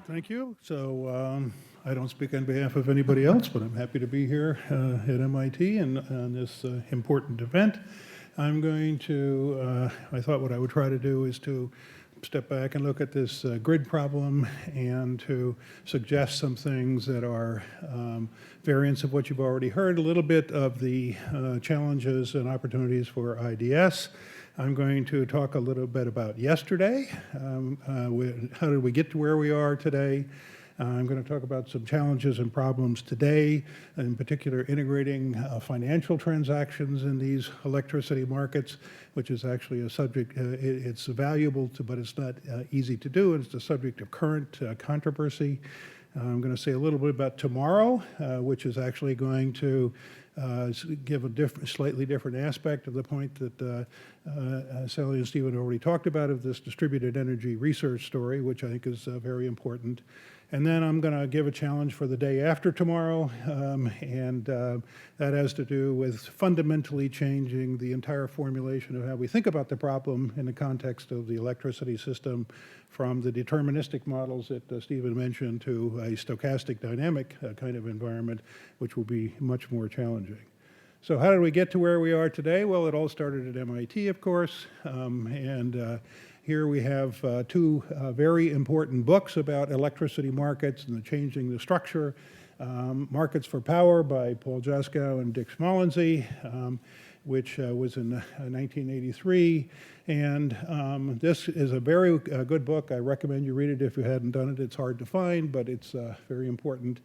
Thank you. So I don't speak on behalf of anybody else, but I'm happy to be here at MIT and on this important event. I'm going to, I thought what I would try to do is to step back and look at this grid problem and to suggest some things that are variants of what you've already heard, a little bit of the challenges and opportunities for IDS. I'm going to talk a little bit about yesterday. How did we get to where we are today? I'm going to talk about some challenges and problems today, in particular integrating financial transactions in these electricity markets, which is actually a subject, it's valuable, but it's not easy to do, and it's the subject of current controversy. I'm going to say a little bit about tomorrow, which is actually going to give a slightly different aspect of the point that Sally and Stephen already talked about of this distributed energy research story, which I think is very important. And then I'm going to give a challenge for the day after tomorrow, and that has to do with fundamentally changing the entire formulation of how we think about the problem in the context of the electricity system, from the deterministic models that Stephen mentioned to a stochastic dynamic kind of environment, which will be much more challenging. So how did we get to where we are today? Well, it all started at MIT, of course, and here we have two very important books about electricity markets and changing the structure. Markets for Power by Paul Jaskow and Dick Smolensky, which was in 1983. And this is a very good book. I recommend you read it if you hadn't done it. It's hard to find, but it's very important.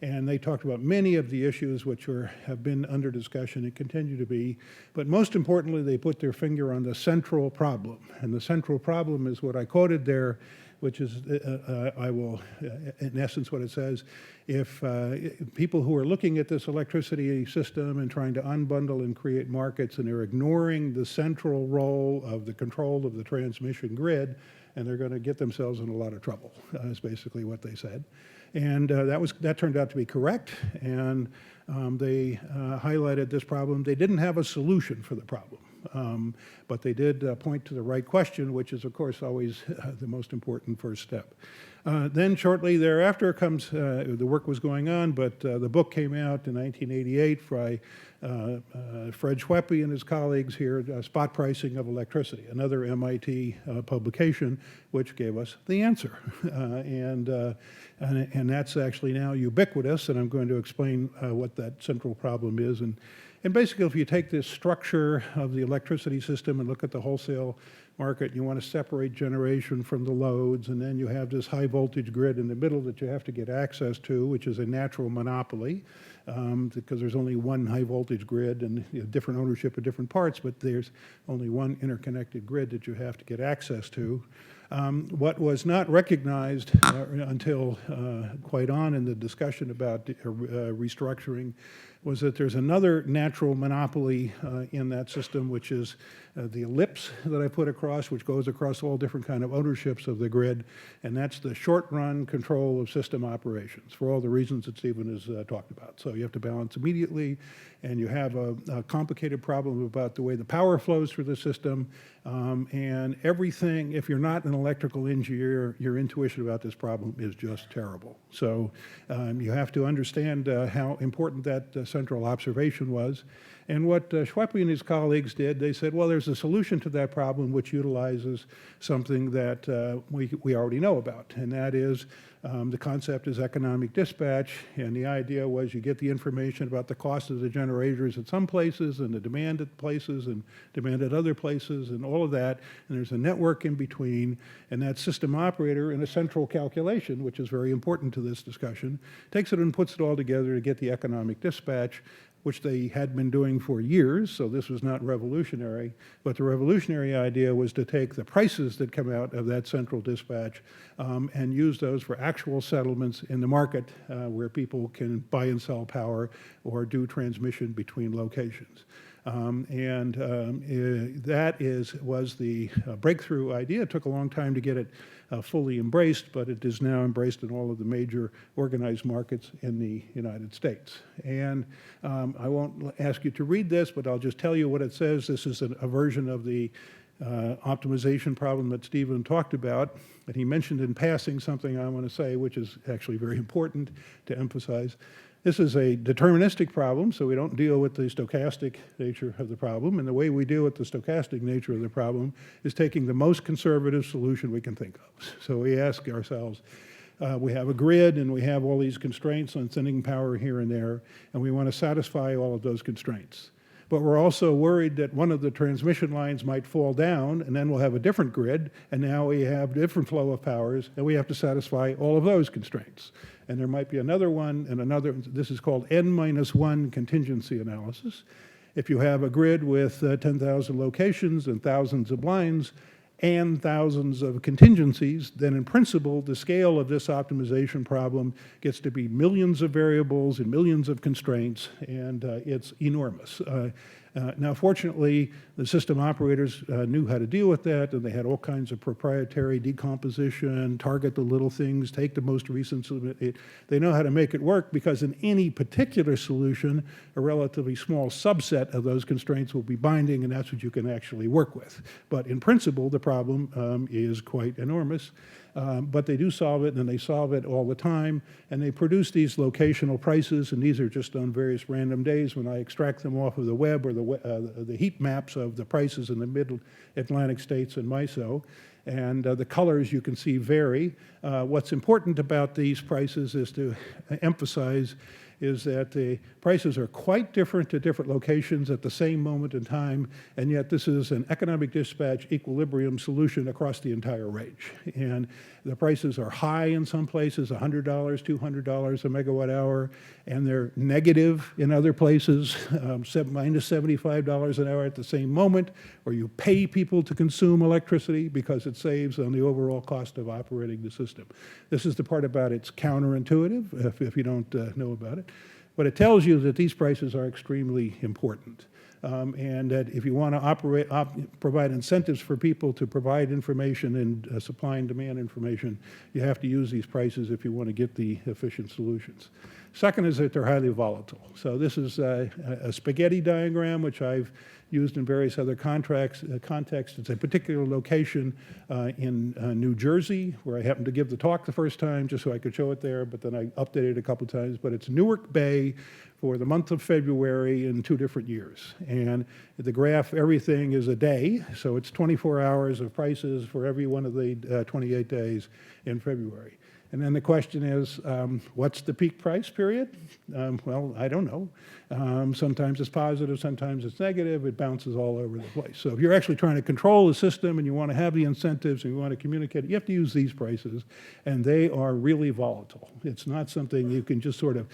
And they talked about many of the issues which have been under discussion and continue to be. But most importantly, they put their finger on the central problem. And the central problem is what I quoted there, which is, in essence, what it says. If people who are looking at this electricity system and trying to unbundle and create markets, and they're ignoring the central role of the control of the transmission grid, and they're going to get themselves in a lot of trouble, is basically what they said. And that turned out to be correct, and they highlighted this problem. They didn't have a solution for the problem, but they did point to the right question, which is, of course, always the most important first step. Then shortly thereafter comes, the work was going on, but the book came out in 1988 by Fred Schweppe and his colleagues here, Spot Pricing of Electricity, another MIT publication, which gave us the answer. And that's actually now ubiquitous, and I'm going to explain what that central problem is. And basically, if you take this structure of the electricity system and look at the wholesale market, you want to separate generation from the loads, and then you have this high voltage grid in the middle that you have to get access to, which is a natural monopoly, because there's only one high voltage grid and different ownership of different parts, but there's only one interconnected grid that you have to get access to. What was not recognized until quite on in the discussion about restructuring was that there's another natural monopoly in that system, which is the ellipse that I put across, which goes across all different kind of ownerships of the grid, and that's the short-run control of system operations for all the reasons that Stephen has talked about. So you have to balance immediately, and you have a complicated problem about the way the power flows through the system, and everything, if you're not an electrical engineer, your intuition about this problem is just terrible. So you have to understand how important that central observation was. And what Schweppe and his colleagues did, they said, well, there's a solution to that problem which utilizes something that we already know about, and that is the concept is economic dispatch, and the idea was you get the information about the cost of the generators at some places and the demand at places and demand at other places and all of that, and there's a network in between, and that system operator in a central calculation, which is very important to this discussion, takes it and puts it all together to get the economic dispatch, which they had been doing for years, so this was not revolutionary. But the revolutionary idea was to take the prices that come out of that central dispatch and use those for actual settlements in the market where people can buy and sell power or do transmission between locations. That was the breakthrough idea. It took a long time to get it fully embraced, but it is now embraced in all of the major organized markets in the United States. And I won't ask you to read this, but I'll just tell you what it says. This is a version of the optimization problem that Stephen talked about. And he mentioned in passing something I want to say, which is actually very important to emphasize. This is a deterministic problem, so we don't deal with the stochastic nature of the problem. And the way we deal with the stochastic nature of the problem is taking the most conservative solution we can think of. So we ask ourselves, we have a grid and we have all these constraints on sending power here and there, and we want to satisfy all of those constraints. But we're also worried that one of the transmission lines might fall down, and then we'll have a different grid, and now we have different flow of powers, and we have to satisfy all of those constraints. And there might be another one and another. This is called N-1 contingency analysis. If you have a grid with 10,000 locations and thousands of lines and thousands of contingencies, then in principle, the scale of this optimization problem gets to be millions of variables and millions of constraints, and it's enormous. Now, fortunately, the system operators knew how to deal with that, and they had all kinds of proprietary decomposition, target the little things, take the most recent solution. They know how to make it work, because in any particular solution, a relatively small subset of those constraints will be binding, and that's what you can actually work with. But in principle, the problem is quite enormous. But they do solve it, and they solve it all the time, and they produce these locational prices, and these are just on various random days when I extract them off of the web or the heat maps of the prices in the mid-Atlantic states and MISO. And the colors you can see vary. What's important about these prices is to emphasize is that the prices are quite different at different locations at the same moment in time, and yet this is an economic dispatch equilibrium solution across the entire range. And the prices are high in some places, $100, $200 a megawatt hour, and they're negative in other places, minus $75 an hour at the same moment, or you pay people to consume electricity because it saves on the overall cost of operating the system. This is the part about it's counterintuitive, if you don't know about it. But it tells you that these prices are extremely important. And that if you want to provide incentives for people to provide information and supply and demand information, you have to use these prices if you want to get the efficient solutions. Second is that they're highly volatile. So this is a spaghetti diagram, which I've used in various other contexts. It's a particular location in New Jersey, where I happened to give the talk the first time just so I could show it there, but then I updated it a couple times. But it's Newark Bay for the month of February in 2 different years. And the graph, everything is a day, so it's 24 hours of prices for every one of the 28 days in February. And then the question is, what's the peak price period? Well, I don't know. Sometimes it's positive, sometimes it's negative. It bounces all over the place. So if you're actually trying to control the system and you want to have the incentives and you want to communicate, you have to use these prices, and they are really volatile. It's not something you can just sort of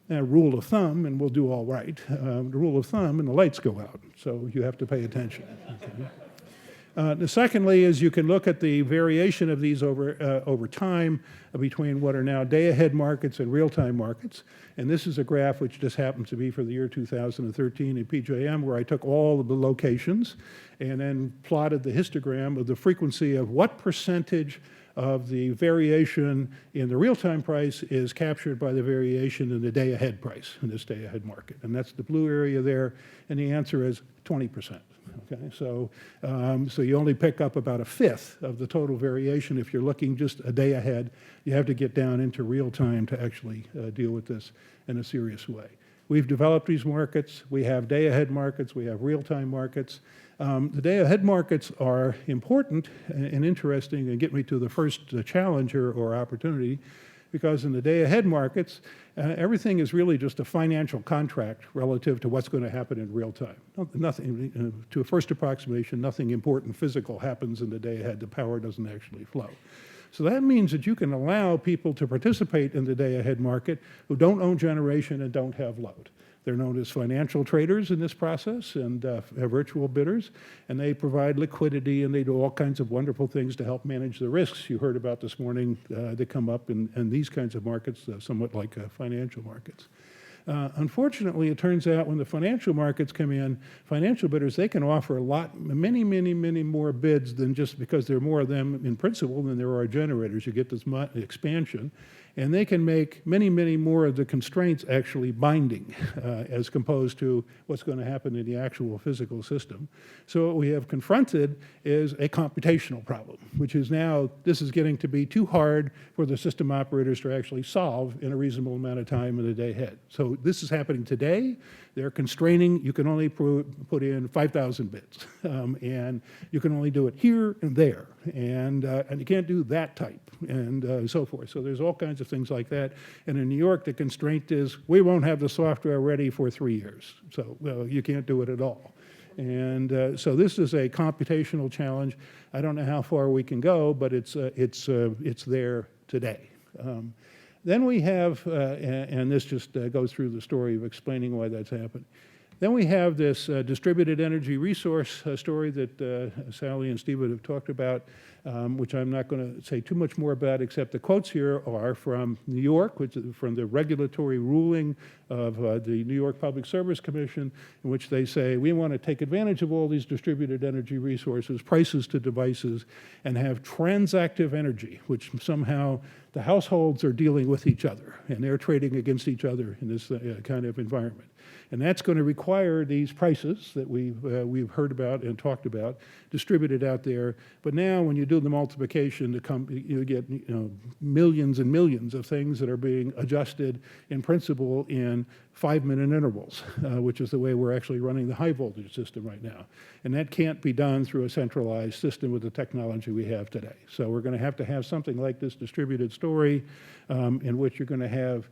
rule of thumb and we'll do all right. The rule of thumb and the lights go out, so you have to pay attention. Okay. Secondly is you can look at the variation of these over time between what are now day-ahead markets and real-time markets. And this is a graph which just happens to be for the year 2013 in PJM, where I took all of the locations and then plotted the histogram of the frequency of what percentage of the variation in the real-time price is captured by the variation in the day-ahead price in this day-ahead market. And that's the blue area there, and the answer is 20%. Okay, so you only pick up about a fifth of the total variation if you're looking just a day ahead. You have to get down into real time to actually deal with this in a serious way. We've developed these markets. We have day-ahead markets. We have real-time markets. The day-ahead markets are important and interesting, and get me to the first challenge or opportunity, because in the day-ahead markets, everything is really just a financial contract relative to what's going to happen in real time. Nothing, to a first approximation, nothing important physical happens in the day ahead. The power doesn't actually flow. So that means that you can allow people to participate in the day-ahead market who don't own generation and don't have load. They're known as financial traders in this process and virtual bidders, and they provide liquidity and they do all kinds of wonderful things to help manage the risks you heard about this morning that come up in these kinds of markets, somewhat like financial markets. Unfortunately, it turns out when the financial markets come in, financial bidders, they can offer many more bids than just because there are more of them in principle than there are generators. You get this expansion. And they can make many, many more of the constraints actually binding as opposed to what's going to happen in the actual physical system. So what we have confronted is a computational problem, which is now, this is getting to be too hard for the system operators to actually solve in a reasonable amount of time in the day ahead. So this is happening today. They're constraining, you can only put in 5,000 bits, and you can only do it here and there, and you can't do that type, and so forth. So there's all kinds of things like that. And in New York, the constraint is we won't have the software ready for 3 years. So you can't do it at all. And so this is a computational challenge. I don't know how far we can go, but it's there today. Then we have, and this just goes through the story of explaining why that's happened. Then we have this distributed energy resource story that Sally and Stephen have talked about, which I'm not going to say too much more about, except the quotes here are from New York, which is from the regulatory ruling of the New York Public Service Commission, in which they say, we want to take advantage of all these distributed energy resources, prices to devices, and have transactive energy, which somehow the households are dealing with each other, and they're trading against each other in this kind of environment. And that's going to require these prices that we've heard about and talked about, distributed out there. But now when you do the multiplication, you get millions and millions of things that are being adjusted in principle in 5-minute intervals, which is the way we're actually running the high voltage system right now. And that can't be done through a centralized system with the technology we have today. So we're going to have something like this distributed story in which you're going to have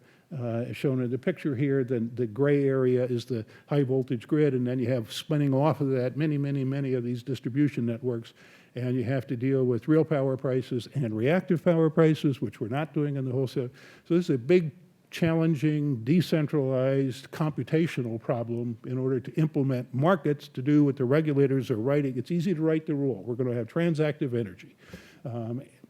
shown in the picture here, the gray area is the high voltage grid, and then you have spinning off of that many, many, many of these distribution networks, and you have to deal with real power prices and reactive power prices, which we're not doing in the wholesale. So this is a big, challenging, decentralized, computational problem in order to implement markets to do what the regulators are writing. It's easy to write the rule. We're going to have transactive energy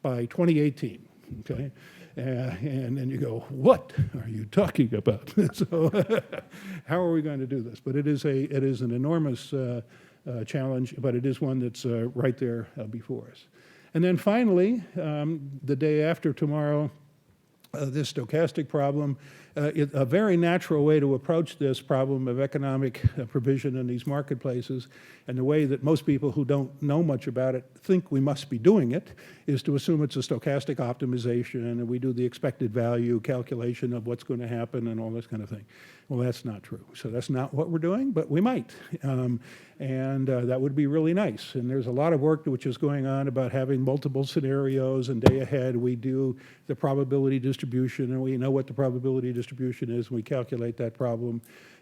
by 2018, okay? And then you go, what are you talking about? So how are we going to do this? But it is an enormous challenge, but it is one that's right there before us. And then finally, the day after tomorrow, this stochastic problem, a very natural way to approach this problem of economic provision in these marketplaces, and the way that most people who don't know much about it think we must be doing it, is to assume it's a stochastic optimization, and we do the expected value calculation of what's going to happen and all this kind of thing. Well, that's not true. So that's not what we're doing, but we might. And that would be really nice. And there's a lot of work which is going on about having multiple scenarios, and day ahead we do the probability distribution, and we know what the probability distribution is, and we calculate that problem.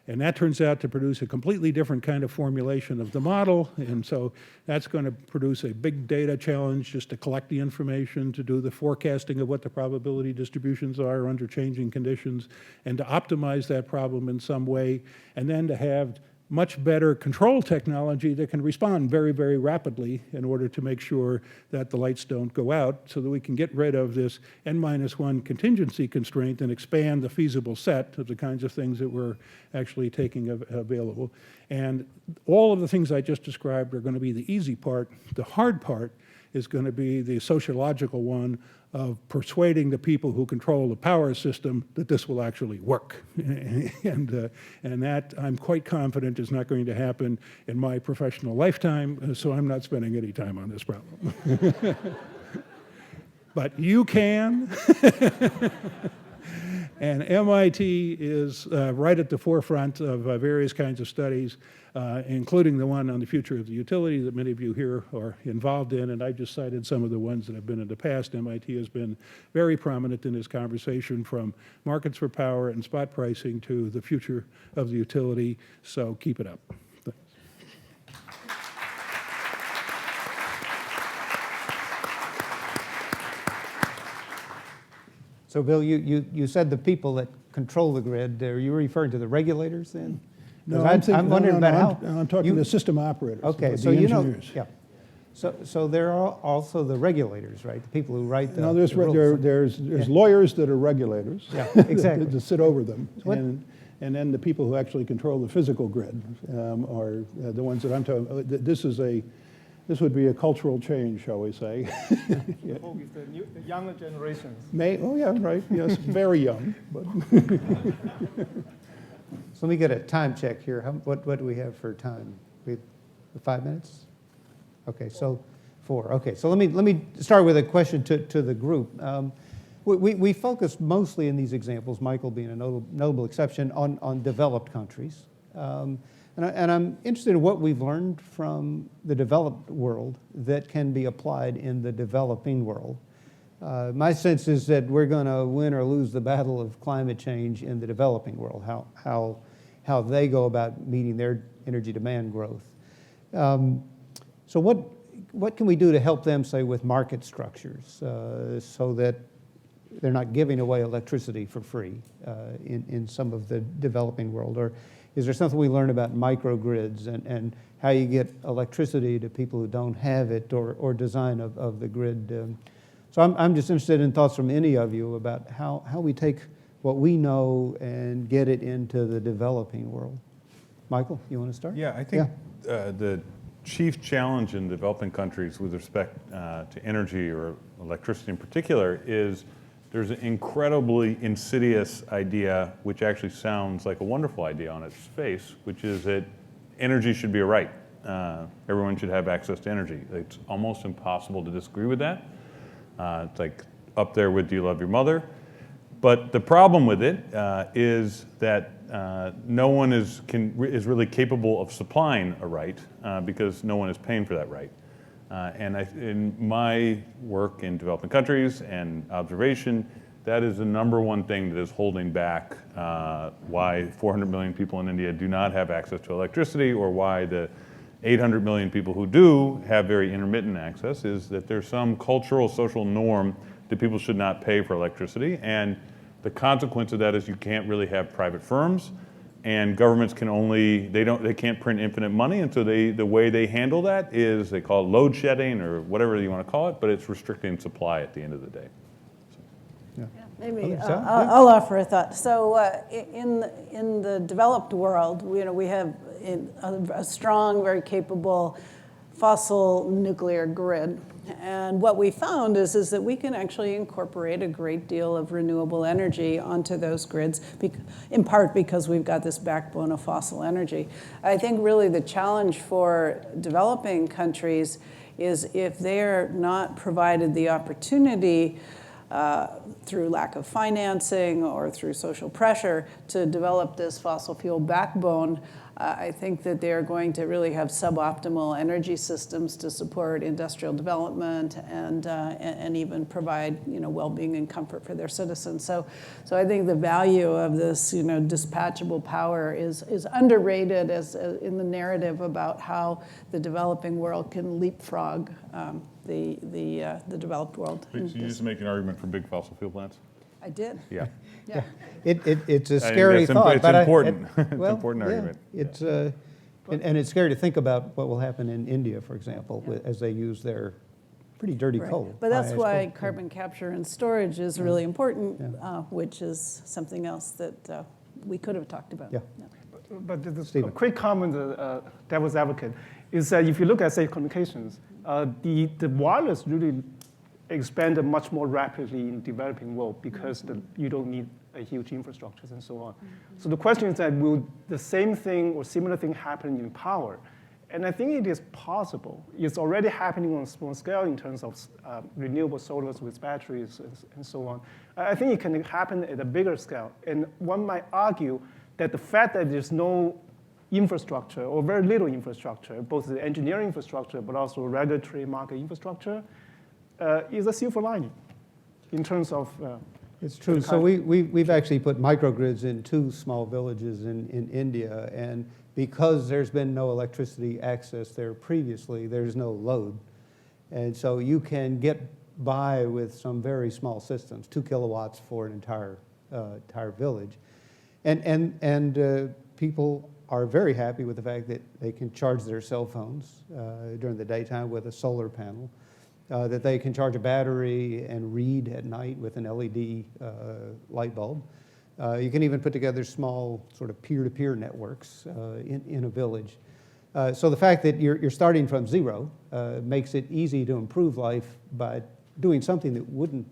And that turns out to produce a completely different kind of formulation of the model, and so that's going to produce a big data challenge just to collect the information, to do the forecasting of what the probability distributions are under changing conditions, and to optimize that problem in some way, and then to have much better control technology that can respond very, very rapidly in order to make sure that the lights don't go out, so that we can get rid of this N-1 contingency constraint and expand the feasible set of the kinds of things that we're actually taking available. And all of the things I just described are going to be the easy part. The hard part is going to be the sociological one of persuading the people who control the power system that this will actually work. And that, I'm quite confident, is not going to happen in my professional lifetime, so I'm not spending any time on this problem. But you can. And MIT is right at the forefront of various kinds of studies, including the one on the future of the utility that many of you here are involved in, and I just cited some of the ones that have been in the past. MIT has been very prominent in this conversation, from markets for power and spot pricing to the future of the utility, so keep it up. Thanks. So, Bill, you said the people that control the grid. Are you referring to the regulators then? No, I'm wondering about how I'm talking to system operators. Okay, so the you know, engineers. yeah. So there are also the regulators, right? The people who write the. No, there's rules. lawyers that are regulators. Yeah, exactly. to sit over them, What- and then the people who actually control the physical grid are the ones that I'm talking about. This is This would be a cultural change, shall we say. Yeah. Hope it's the younger generations. Oh yeah, right, yes, very young, but. So let me get a time check here. What do we have for time? 5 minutes? Okay, so 4. Okay, so let me start with a question to the group. We focus mostly in these examples, Michael being a notable exception, on developed countries. And I'm interested in what we've learned from the developed world that can be applied in the developing world. My sense is that we're going to win or lose the battle of climate change in the developing world, how they go about meeting their energy demand growth. So what can we do to help them, say, with market structures so that they're not giving away electricity for free in some of the developing world? Or is there something we learn about microgrids and how you get electricity to people who don't have it, or design of the grid? So I'm just interested in thoughts from any of you about how we take what we know and get it into the developing world. Michael, you want to start? Yeah, I think the chief challenge in developing countries with respect to energy or electricity in particular is there's an incredibly insidious idea, which actually sounds like a wonderful idea on its face, which is that energy should be a right. Everyone should have access to energy. It's almost impossible to disagree with that. It's like up there with "Do you love your mother?" But the problem with it is that no one is really capable of supplying a right because no one is paying for that right. And in my work in developing countries and observation, that is the #1 thing that is holding back why 400 million people in India do not have access to electricity, or why the 800 million people who do have very intermittent access, is that there's some cultural, social norm that people should not pay for electricity. And the consequence of that is you can't really have private firms, and governments can they can't print infinite money, and so the way they handle that is they call it load shedding or whatever you want to call it, but it's restricting supply at the end of the day. Yeah. Maybe Sal? I'll offer a thought. So in the developed world, we have a strong, very capable fossil nuclear grid. And what we found is that we can actually incorporate a great deal of renewable energy onto those grids, in part because we've got this backbone of fossil energy. I think really the challenge for developing countries is if they're not provided the opportunity through lack of financing or through social pressure to develop this fossil fuel backbone, I think that they're going to really have suboptimal energy systems to support industrial development and even provide well-being and comfort for their citizens. So I think the value of this dispatchable power is underrated as in the narrative about how the developing world can leapfrog the developed world. So you just make an argument for big fossil fuel plants? I did. Yeah. Yeah. It's a scary thought. It's but important. It's well, an important argument. It's and it's scary to think about what will happen in India, for example, as they use their pretty dirty Right. coal. But that's high-ash why coal. carbon capture and storage is really important, which is something else that we could have talked about. Yeah. But just a Stephen. quick comment, devil's advocate, is that if you look at, say, communications, the wireless really expanded much more rapidly in developing world because you don't need a huge infrastructures and so on. So the question is that will the same thing or similar thing happen in power? And I think it is possible. It's already happening on a small scale in terms of renewable solars with batteries and so on. I think it can happen at a bigger scale. And one might argue that the fact that there's no infrastructure or very little infrastructure, both the engineering infrastructure but also regulatory market infrastructure, is a silver lining in terms of It's true. So we've actually put microgrids in 2 small villages in India, and because there's been no electricity access there previously, there's no load. And so you can get by with some very small systems, 2 kilowatts for an entire village. And people are very happy with the fact that they can charge their cell phones during the daytime with a solar panel. That they can charge a battery and read at night with an LED light bulb. You can even put together small sort of peer-to-peer networks in a village. So the fact that you're starting from zero makes it easy to improve life by doing something that wouldn't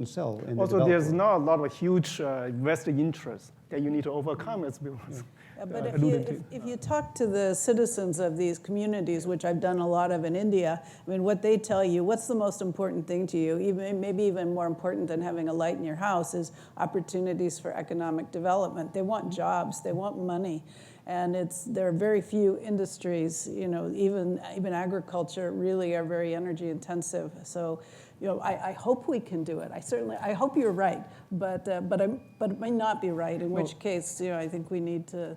sell in the Also, developed there's world. not a lot of huge vested interest that you need to overcome as Bill was But alluding to. if you talk to the citizens of these communities, which I've done a lot of in India, I mean, what they tell you, what's the most important thing to you, maybe even more important than having a light in your house, is opportunities for economic development. They want jobs, they want money. And there are very few industries, even agriculture really are very energy intensive. So, I hope we can do it. I hope you're right, but it may not be right. In which case, I think we need to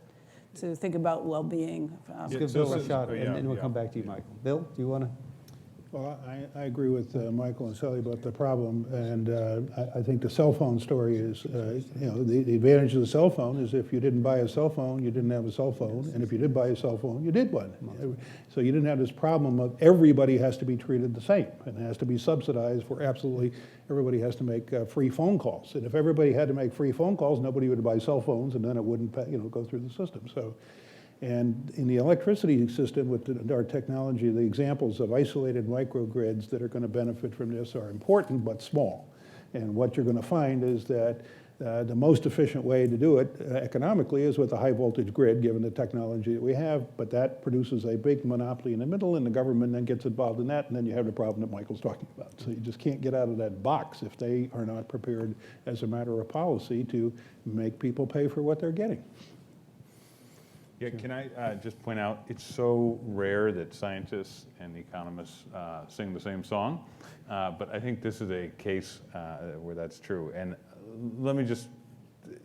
think about well-being. Let's give Bill a shot, and then we'll come back to you, Michael. Bill, do you want to? Well, I agree with Michael and Sally about the problem, and I think the cell phone story is, the advantage of the cell phone is if you didn't buy a cell phone, you didn't have a cell phone, and if you did buy a cell phone, you did one. So you didn't have this problem of everybody has to be treated the same, and has to be subsidized for absolutely, everybody has to make free phone calls. And if everybody had to make free phone calls, nobody would buy cell phones, and then it wouldn't, go through the system. So. And in the electricity system with our technology, the examples of isolated microgrids that are going to benefit from this are important but small. And what you're going to find is that the most efficient way to do it economically is with a high voltage grid, given the technology that we have, but that produces a big monopoly in the middle, and the government then gets involved in that, and then you have the problem that Michael's talking about. So you just can't get out of that box if they are not prepared as a matter of policy to make people pay for what they're getting. Yeah, can I just point out, it's so rare that scientists and economists sing the same song, but I think this is a case where that's true. And let me just,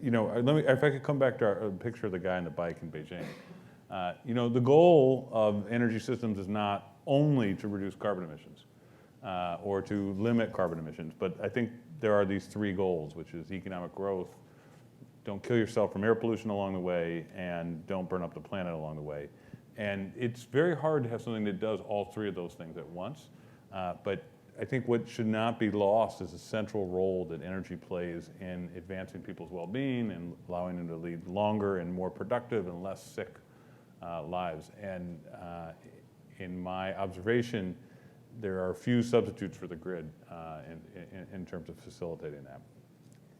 if I could come back to our picture of the guy on the bike in Beijing. The goal of energy systems is not only to reduce carbon emissions or to limit carbon emissions, but I think there are these three goals, which is economic growth, don't kill yourself from air pollution along the way, and don't burn up the planet along the way. And it's very hard to have something that does all three of those things at once. But I think what should not be lost is the central role that energy plays in advancing people's well-being and allowing them to lead longer and more productive and less sick lives. And in my observation, there are few substitutes for the grid in terms of facilitating that.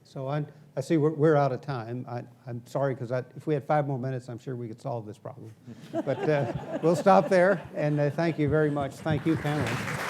So I see we're out of time. I'm sorry, because if we had 5 more minutes, I'm sure we could solve this problem. But we'll stop there, and thank you very much. Thank you, panelists.